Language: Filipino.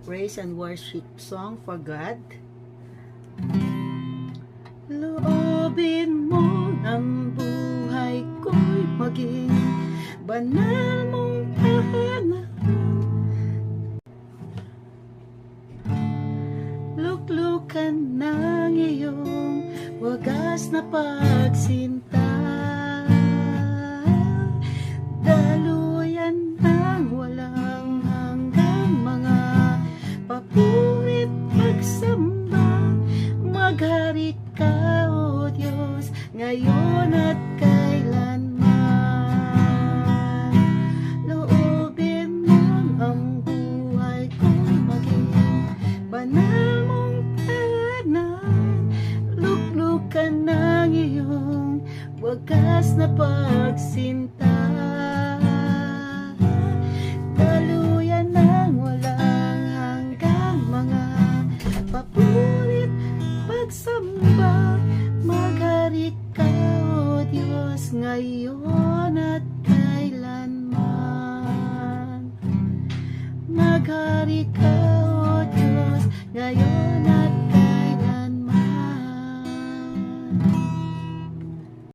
praise and worship song for God. Loobin mo ang buhay ko'y maging banal mong tahanan. Luklukan ng iyong wagas na pagsinta. Daluyan ng walang hanggang mga papurit pagsamba. Maghari ka, O Diyos, ngayon at kailanman. Loobin mo ang buhay ko'y maging banal mong tahanan. Luklukan ng iyong wagas na pagsinta. Daluyan ng walang hanggang mga papurit pagsamba. Maghari ka, O Diyos, ngayon at kailanman. Maghari ka,